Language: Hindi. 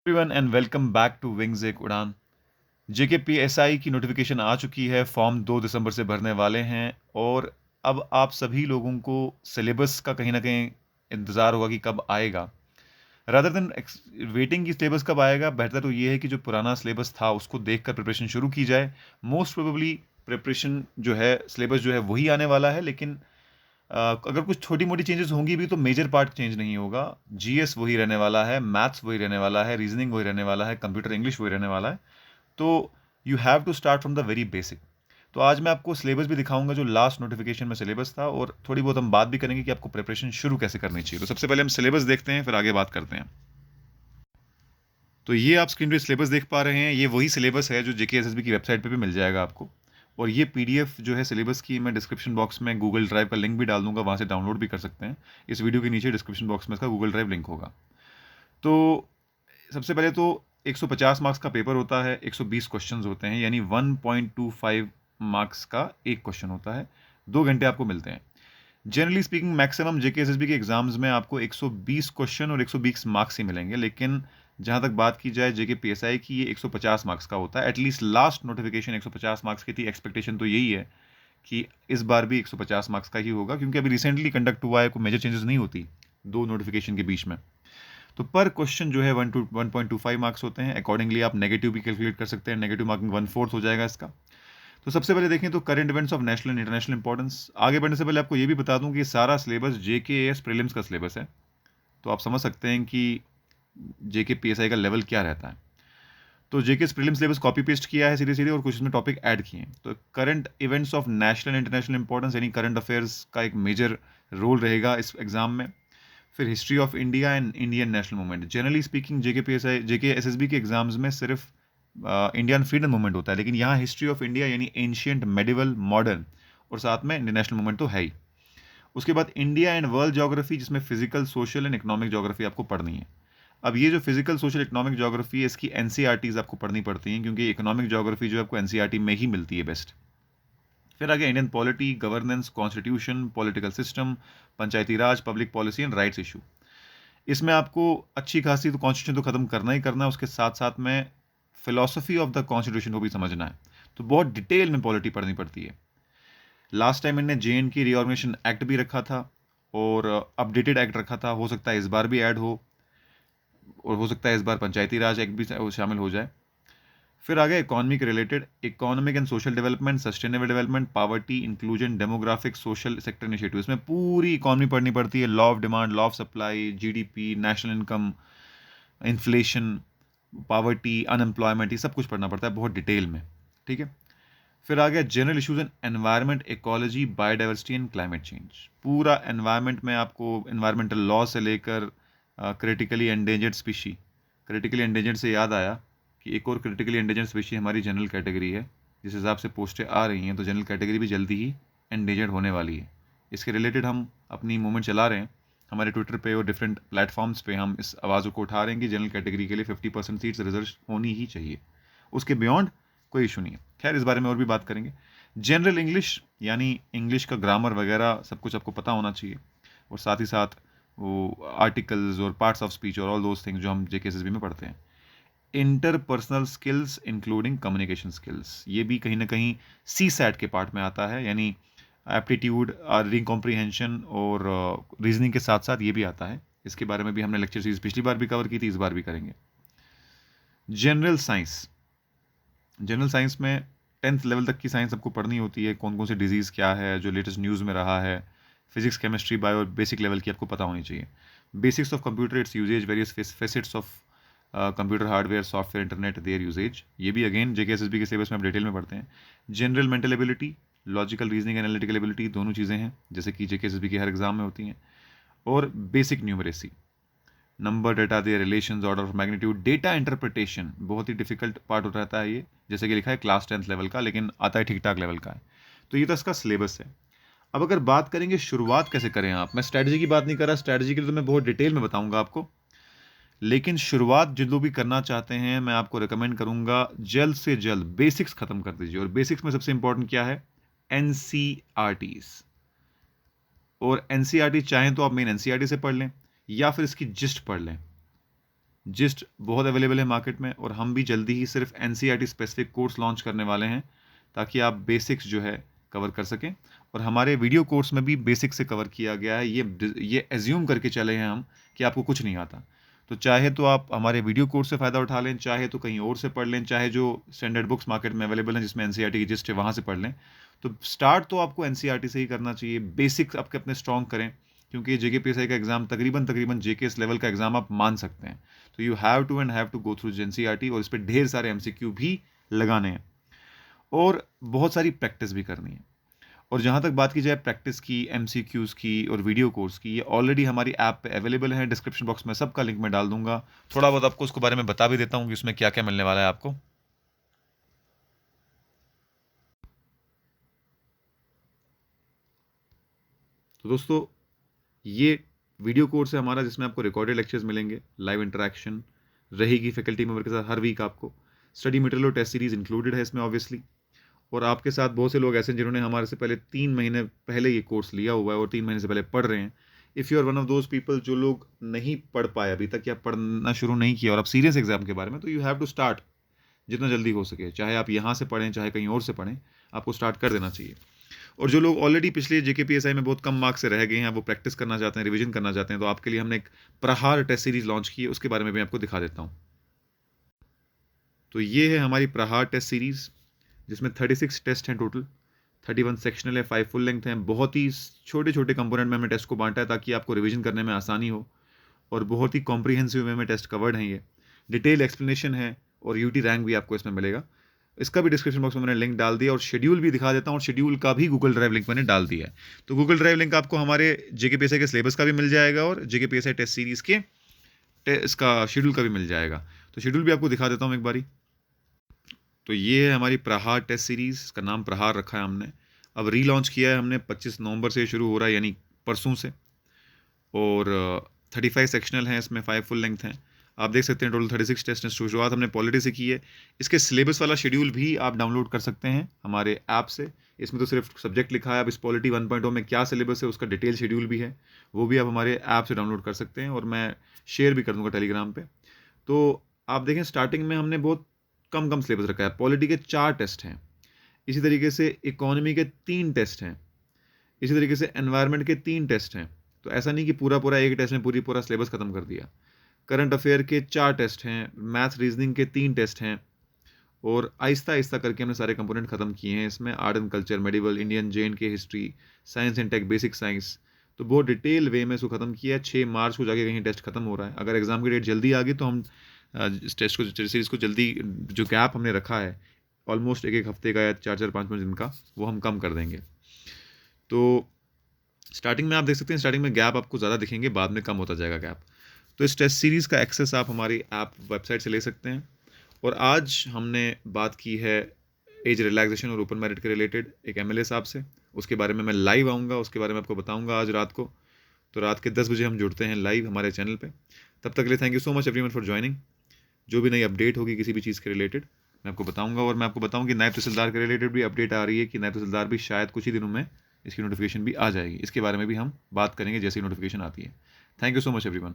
Everyone and welcome back to wings एक उड़ान। जेकेपीएसआई की नोटिफिकेशन आ चुकी है। फॉर्म 2 दिसंबर से भरने वाले हैं और अब आप सभी लोगों को सिलेबस का कहीं ना कहीं इंतज़ार होगा कि कब आएगा। रादर देन वेटिंग की सिलेबस कब आएगा, बेहतर तो ये है कि जो पुराना सिलेबस था उसको देखकर प्रिपरेशन शुरू की जाए। मोस्ट प्रोबेबली प्रिपरेशन जो है, सिलेबस जो है वही आने वाला है, लेकिन अगर कुछ छोटी मोटी चेंजेस होंगी भी तो मेजर पार्ट चेंज नहीं होगा। जीएस वही रहने वाला है, मैथ्स वही रहने वाला है, रीजनिंग वही रहने वाला है, कंप्यूटर इंग्लिश वही रहने वाला है। तो you have to start from the very basic. तो आज मैं आपको सिलेबस भी दिखाऊंगा जो लास्ट नोटिफिकेशन में सिलेबस था, और थोड़ी बहुत हम बात भी करेंगे कि आपको प्रिपरेशन शुरू कैसे करनी चाहिए। तो सबसे पहले हम सिलेबस देखते हैं, फिर आगे बात करते हैं। तो ये आप स्क्रीन पे सिलेबस देख पा रहे हैं, ये वही सिलेबस है जो जेकेएसएसबी की वेबसाइट पे भी मिल जाएगा आपको। और ये पीडीएफ जो है सिलेबस की, मैं डिस्क्रिप्शन बॉक्स में गूगल ड्राइव का लिंक भी डाल दूंगा, वहाँ से डाउनलोड भी कर सकते हैं। इस वीडियो के नीचे डिस्क्रिप्शन बॉक्स में इसका गूगल ड्राइव लिंक होगा। तो सबसे पहले तो 150 मार्क्स का पेपर होता है, 120 क्वेश्चंस होते हैं, यानी 1.25 मार्क्स का एक क्वेश्चन होता है। 2 घंटे आपको मिलते हैं। जनरली स्पीकिंग मैक्सिमम जेकेएसएसबी के एग्जाम्स में आपको 120 क्वेश्चन और 120 मार्क्स ही मिलेंगे, लेकिन जहां तक बात की जाए जेके पीएसआई की, ये 150 मार्क्स का होता है। एटलीस्ट लास्ट नोटिफिकेशन 150 मार्क्स की थी, एक्सपेक्टेशन तो यही है कि इस बार भी 150 मार्क्स का ही होगा, क्योंकि अभी रिसेंटली कंडक्ट हुआ है, कोई मेजर चेंजेस नहीं होती दो नोटिफिकेशन के बीच में। तो पर क्वेश्चन जो है 1.25 मार्क्स होते हैं। अकॉर्डिंगली आप नेगेटिव भी कैलकुलेट कर सकते हैं, नेगेटिव मार्किंग 1/4 हो जाएगा इसका। तो सबसे पहले देखें तो current events of national and international importance. आगे बढ़ने से पहले आपको ये भी बता दूं कि ये सारा सिलेबस जेकेएस प्रीलिम्स का सिलेबस है, तो आप समझ सकते हैं कि जेके पीएसआई का लेवल क्या रहता है। तो जेके प्रीलिम्स सिलेबस कॉपी पेस्ट किया है सीधे सीधे, और कुछ इसमें टॉपिक ऐड किए हैं। तो current events of national and international importance यानी करंट अफेयर्स का एक मेजर रोल रहेगा इस एग्जाम में। फिर history of India and Indian national movement. Generally speaking JK SSB के एग्जाम्स में सिर्फ इंडियन फ्रीडम मूवमेंट होता है, लेकिन यहाँ हिस्ट्री ऑफ इंडिया यानी एंशियंट, मेडिवल, मॉडर्न, और साथ में इंडियन नेशनल मूवमेंट तो है ही। उसके बाद इंडिया एंड वर्ल्ड ज्योग्राफी, जिसमें physical, social and economic geography आपको पढ़नी है। अब ये जो फिजिकल, सोशल, इकोनॉमिक ज्योग्राफी है, इसकी एनसीईआरटीज आपको पढ़नी पड़ती हैं, क्योंकि इकोनॉमिक ज्योग्राफी जो आपको एनसीईआरटी में ही मिलती है बेस्ट। फिर आगे Indian polity, governance, constitution, political system, Panchayati Raj, public policy and rights issue. इसमें आपको अच्छी खासी तो कॉन्स्टिट्यूशन तो खत्म करना ही करना है, उसके साथ साथ में फिलोसफी ऑफ द कॉन्स्टिट्यूशन को भी समझना है। तो बहुत डिटेल में पॉलिटी पढ़नी पड़ती है। लास्ट टाइम इनने जे एंड की रीऑर्गेनाइजेशन एक्ट भी रखा था और अपडेटेड एक्ट रखा था, हो सकता है इस बार भी ऐड हो, और हो सकता है इस बार पंचायती राज एक्ट भी शामिल हो जाए। फिर आगे इकोनॉमी के related, economic and social development, sustainable development, poverty, inclusion, demographic, social sector initiative. इसमें पूरी इकोनॉमी पढ़नी पड़ती है, law of demand, law of supply, GDP, national income, inflation, poverty, unemployment, ये सब कुछ पढ़ना पड़ता है बहुत डिटेल में। ठीक है। फिर आ गया general issues in environment, ecology, biodiversity and climate change. पूरा एनवायरनमेंट में आपको एनवायरमेंटल लॉ से लेकर critically endangered species. Critically endangered से याद आया कि एक और क्रिटिकली एंडेंजर्ड स्पीशी हमारी जनरल कैटेगरी है। जिस हिसाब से पोस्टें आ रही हैं तो जनरल कैटेगरी भी जल्दी ही एंडेंजर्ड होने वाली है। इसके रिलेटेड हम अपनी मूवमेंट चला रहे हैं, हमारे ट्विटर पे और डिफरेंट प्लेटफॉर्म्स पे हम इस आवाज़ को उठा रहे हैं कि जनरल कैटेगरी के लिए 50% सीट्स रिजर्व होनी ही चाहिए। उसके बियॉन्ड कोई इशू नहीं है। खैर, इस बारे में और भी बात करेंगे। जनरल इंग्लिश यानी इंग्लिश का ग्रामर वगैरह सब कुछ आपको पता होना चाहिए, और साथ ही साथ वो आर्टिकल्स और पार्ट्स ऑफ स्पीच और ऑल दोज थिंग्स जो हम जेकेएसएसबी में पढ़ते हैं। Interpersonal skills including communication skills, ये भी कहीं ना कहीं सी सैट के पार्ट में आता है, यानी एप्टीट्यूड, रीडिंग कॉम्प्रीहेंशन और रीजनिंग के साथ साथ ये भी आता है। इसके बारे में भी हमने लेक्चर सीरीज पिछली बार भी कवर की थी, इस बार भी करेंगे। जनरल साइंस, जनरल साइंस में 10th लेवल तक की साइंस आपको पढ़नी होती है। कौन कौन से डिजीज़ क्या है जो लेटेस्ट न्यूज़ में रहा है, physics, chemistry, bio, basic level की आपको पता होनी चाहिए। Basics of computer, its usages, various facets of computer, hardware, software, internet, their usages, ये भी अगेन जेकेएसएसबी के सिलेबस में आप डिटेल में पढ़ते हैं। General mental ability, logical reasoning, analytical ability, दोनों चीज़ें हैं जैसे कि जेकेएसएसबी के हर एग्जाम में होती हैं। और basic numeracy, number, data, their relations, order of magnitude, data interpretation, बहुत ही डिफिकल्ट पार्ट हो रहता है ये, जैसे कि लिखा है क्लास 10th लेवल का, लेकिन आता है ठीक ठाक लेवल का है। तो ये तो इसका सिलेबस है। अब अगर बात करेंगे शुरुआत कैसे करें, आप, मैं स्ट्रैटेजी की बात नहीं कर रहा, स्ट्रैटेजी के लिए तो मैं बहुत डिटेल में बताऊंगा आपको, लेकिन शुरुआत जो लोग भी करना चाहते हैं मैं आपको रिकमेंड करूंगा जल्द से जल्द बेसिक्स खत्म कर दीजिए। और बेसिक्स में सबसे इंपॉर्टेंट क्या है? एनसीईआरटीज। और एनसीईआरटी चाहें तो आप मेन एनसीईआरटी से पढ़ लें, या फिर इसकी जिस्ट पढ़ लें। जिस्ट बहुत अवेलेबल है मार्केट में, और हम भी जल्दी ही सिर्फ एनसीईआरटी स्पेसिफिक कोर्स लॉन्च करने वाले हैं ताकि आप बेसिक्स जो है कवर कर सकें। और हमारे वीडियो कोर्स में भी बेसिक्स से कवर किया गया है, ये एज्यूम करके चले हैं हम कि आपको कुछ नहीं आता। तो चाहे तो आप हमारे वीडियो कोर्स से फ़ायदा उठा लें, चाहे तो कहीं और से पढ़ लें, चाहे जो स्टैंडर्ड बुक्स मार्केट में अवेलेबल हैं जिसमें एनसीईआरटी की जिस्ट है वहाँ से पढ़ लें। तो स्टार्ट तो आपको एनसीईआरटी से ही करना चाहिए, बेसिक्स आपके अपने स्ट्रॉन्ग करें, क्योंकि जेकेपीएसआई का एग्जाम तकरीबन जेकेएस लेवल का एग्जाम आप मान सकते हैं। तो you have to go through NCERT, और इस पर ढेर सारे एमसीक्यू भी लगाने हैं और बहुत सारी प्रैक्टिस भी करनी है। और जहाँ तक बात की जाए प्रैक्टिस की, एमसीक्यूज़ की और वीडियो कोर्स की, ये ऑलरेडी हमारी ऐप पे अवेलेबल है। डिस्क्रिप्शन बॉक्स में सबका लिंक मैं डाल दूंगा। थोड़ा बहुत आपको उसके बारे में बता भी देता हूँ कि उसमें क्या क्या मिलने वाला है आपको। तो दोस्तों, ये वीडियो कोर्स है हमारा जिसमें आपको रिकॉर्डेड लेक्चर्स मिलेंगे, लाइव इंटरेक्शन रहेगी फैकल्टी मेंबर के साथ हर वीक आपको, स्टडी मटेरियल और टेस्ट सीरीज इंक्लूडेड है इसमें ऑब्वियसली। और आपके साथ बहुत से लोग ऐसे हैं जिन्होंने हमारे से पहले 3 महीने पहले ये कोर्स लिया हुआ है और 3 महीने से पहले पढ़ रहे हैं। If you are one of those people जो लोग नहीं पढ़ पाए अभी तक या पढ़ना शुरू नहीं किया और आप सीरियस एग्जाम के बारे में, तो यू हैव टू स्टार्ट जितना जल्दी हो सके, चाहे आप यहाँ से पढ़ें चाहे कहीं और से पढ़ें, आपको स्टार्ट कर देना चाहिए। और जो लोग ऑलरेडी पिछले जेकेपीएसआई में बहुत कम मार्क्स से रह गए हैं, वो प्रैक्टिस करना चाहते हैं, रिवीजन करना चाहते हैं, तो आपके लिए हमने एक प्रहार टेस्ट सीरीज लॉन्च की है, उसके बारे में भी आपको दिखा देता हूँ। तो ये है हमारी प्रहार टेस्ट सीरीज़ जिसमें 36 टेस्ट हैं टोटल, 31 सेक्शनल है, 5 फुल लेंथ हैं। बहुत ही छोटे छोटे कंपोनेंट में हमने टेस्ट को बांटा है ताकि आपको रिवीजन करने में आसानी हो, और बहुत ही कॉम्प्रिहेंसिव वे में टेस्ट कवर्ड हैं। ये डिटेल एक्सप्लेनेशन है और यूटी रैंक भी आपको इसमें मिलेगा। इसका भी डिस्क्रिप्शन बॉक्स में मैंने लिंक डाल दिया, और शेड्यूल भी दिखा देता हूँ, और शेड्यूल का भी गूगल ड्राइव लिंक मैंने डाल दिया है। तो गूगल ड्राइव लिंक आपको हमारे जेकेपीएसआई के सिलेबस का भी मिल जाएगा और जेकेपीएसआई टेस्ट सीरीज़ के इसका शेड्यूल का भी मिल जाएगा। तो शेड्यूल भी आपको दिखा देता हूँ एक बारी। तो ये है हमारी प्रहार टेस्ट सीरीज़, इसका नाम प्रहार रखा है हमने। अब रीलॉन्च किया है हमने, 25 नवंबर से शुरू हो रहा है, यानी परसों से। और 35 सेक्शनल हैं इसमें, 5 फुल लेंथ हैं। आप देख सकते हैं टोटल 36 टेस्ट हैं। शुरुआत हमने पॉलिटी से की है। इसके सिलेबस वाला शेड्यूल भी आप डाउनलोड कर सकते हैं हमारे ऐप से। इसमें तो सिर्फ सब्जेक्ट लिखा है, अब इस पॉलिटी 1.0 में क्या सिलेबस है उसका डिटेल शेड्यूल भी है, वो भी आप हमारे ऐप से डाउनलोड कर सकते हैं, और मैं शेयर भी कर दूँगा टेलीग्राम पर। तो आप देखें, स्टार्टिंग में हमने बहुत कम सिलेबस रखा है। पॉलिटी के 4 टेस्ट हैं, इसी तरीके से इकोनॉमी के 3 टेस्ट हैं, इसी तरीके से एनवायरनमेंट के 3 टेस्ट हैं। तो ऐसा नहीं कि पूरा एक टेस्ट में पूरा सिलेबस खत्म कर दिया। करंट अफेयर के 4 टेस्ट हैं, मैथ रीजनिंग के 3 टेस्ट हैं, और आहिस्ता करके हमने सारे कंपोनेंट खत्म किए हैं इसमें। Art and culture, medieval, Indian जेन के history, science and tech, basic science, तो बहुत डिटेल वे में इसको खत्म किया है। 6 मार्च को जाके कहीं टेस्ट खत्म हो रहा है। अगर एग्जाम की डेट जल्दी आ गई तो हम इस टेस्ट को, सीरीज़ को जल्दी, जो गैप हमने रखा है ऑलमोस्ट एक हफ्ते का या 4-5 दिन का, वो हम कम कर देंगे। तो स्टार्टिंग में आप देख सकते हैं, स्टार्टिंग में गैप आपको ज़्यादा दिखेंगे, बाद में कम होता जाएगा गैप। तो इस टेस्ट सीरीज़ का एक्सेस आप हमारी ऐप वेबसाइट से ले सकते हैं। और आज हमने बात की है एज रिलैक्सेशन और ओपन मेरिट के रिलेटेड एक एमएलए साहब से। उसके बारे में मैं लाइव आऊँगा, उसके बारे में आपको बताऊँगा आज रात को। तो रात के 10 बजे हम जुड़ते हैं लाइव हमारे चैनल पे। तब तक के लिए thank you so much everyone for joining. जो भी नई अपडेट होगी किसी भी चीज़ के रिलेटेड मैं आपको बताऊंगा। और मैं आपको बताऊं कि नायब तहसीलदार के रिलेटेड भी अपडेट आ रही है कि नायब तहसीलदार भी शायद कुछ ही दिनों में इसकी नोटिफिकेशन भी आ जाएगी। इसके बारे में भी हम बात करेंगे जैसे ही नोटिफिकेशन आती है। Thank you so much everyone.